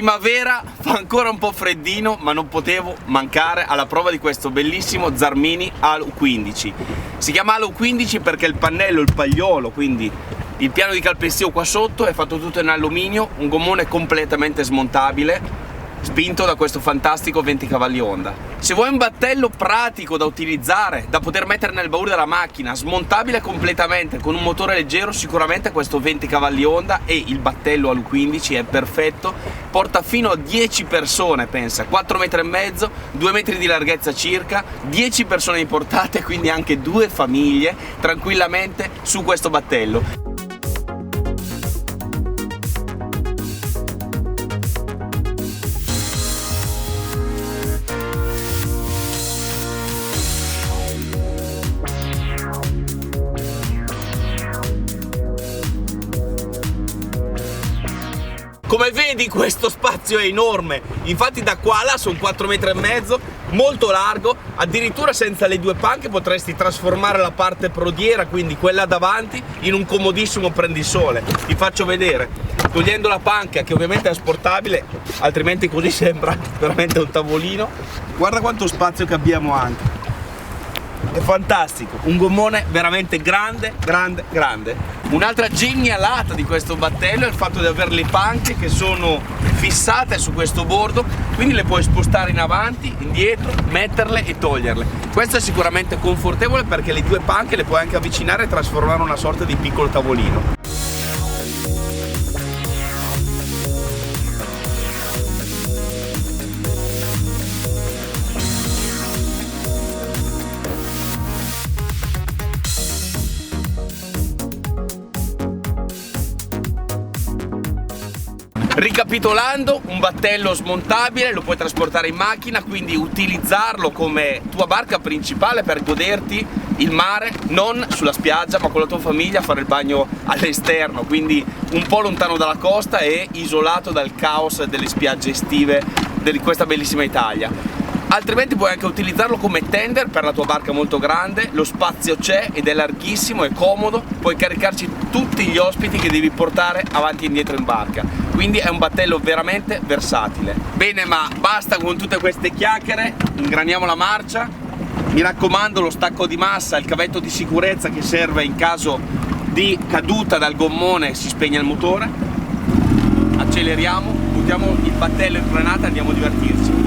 Primavera, fa ancora un po' freddino, ma non potevo mancare alla prova di questo bellissimo Zarmini Alu 15. Si chiama Alu 15 perché il pannello, il pagliolo, quindi il piano di calpestio qua sotto è fatto tutto in alluminio, un gommone completamente smontabile, spinto da questo fantastico 20 cavalli Honda. Se vuoi un battello pratico da utilizzare, da poter mettere nel baule della macchina, smontabile completamente con un motore leggero, sicuramente questo 20 cavalli Honda e il battello Alu 15 è perfetto. Porta fino a 10 persone, pensa, 4,5 metri, 2 metri di larghezza circa, 10 persone di portata, quindi anche 2 famiglie tranquillamente su questo battello. Come vedi, questo spazio è enorme, infatti da qua là sono 4,5 metri, molto largo, addirittura senza le 2 panche potresti trasformare la parte prodiera, quindi quella davanti, in un comodissimo prendisole. Ti faccio vedere, togliendo la panca che ovviamente è asportabile, altrimenti così sembra veramente un tavolino. Guarda quanto spazio che abbiamo anche, è fantastico, un gommone veramente grande, grande, grande. Un'altra genialata di questo battello è il fatto di avere le panche che sono fissate su questo bordo, quindi le puoi spostare in avanti, indietro, metterle e toglierle. Questo è sicuramente confortevole perché le 2 panche le puoi anche avvicinare e trasformare in una sorta di piccolo tavolino. Ricapitolando, un battello smontabile, lo puoi trasportare in macchina, quindi utilizzarlo come tua barca principale per goderti il mare, non sulla spiaggia ma con la tua famiglia, a fare il bagno all'esterno, quindi un po' lontano dalla costa e isolato dal caos delle spiagge estive di questa bellissima Italia. Altrimenti puoi anche utilizzarlo come tender per la tua barca molto grande, lo spazio c'è ed è larghissimo e comodo, puoi caricarci tutti gli ospiti che devi portare avanti e indietro in barca, quindi è un battello veramente versatile. Bene, ma basta con tutte queste chiacchiere, ingraniamo la marcia, mi raccomando lo stacco di massa, il cavetto di sicurezza che serve in caso di caduta dal gommone, si spegne il motore, acceleriamo, buttiamo il battello in frenata e andiamo a divertirci.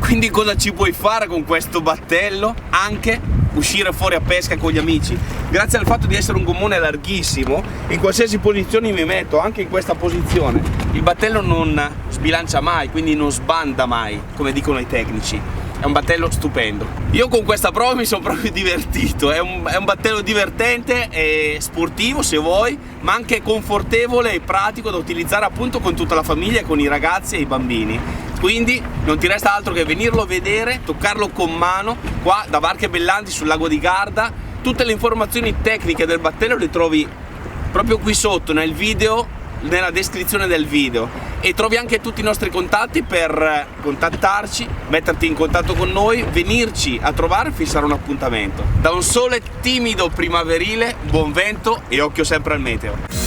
Quindi cosa ci puoi fare con questo battello? Anche uscire fuori a pesca con gli amici. Grazie al fatto di essere un gommone larghissimo, in qualsiasi posizione mi metto, anche in questa posizione, il battello non sbilancia mai, quindi non sbanda mai, come dicono i tecnici. È un battello stupendo. Io con questa prova mi sono proprio divertito, è un battello divertente e sportivo se vuoi, ma anche confortevole e pratico da utilizzare appunto con tutta la famiglia, con i ragazzi e i bambini. Quindi non ti resta altro che venirlo a vedere, toccarlo con mano qua da Barche Bellanti sul lago di Garda. Tutte le informazioni tecniche del battello le trovi proprio qui sotto nel video, nella descrizione del video, e trovi anche tutti i nostri contatti per contattarci, metterti in contatto con noi, venirci a trovare e fissare un appuntamento. Da un sole timido primaverile, buon vento e occhio sempre al meteo.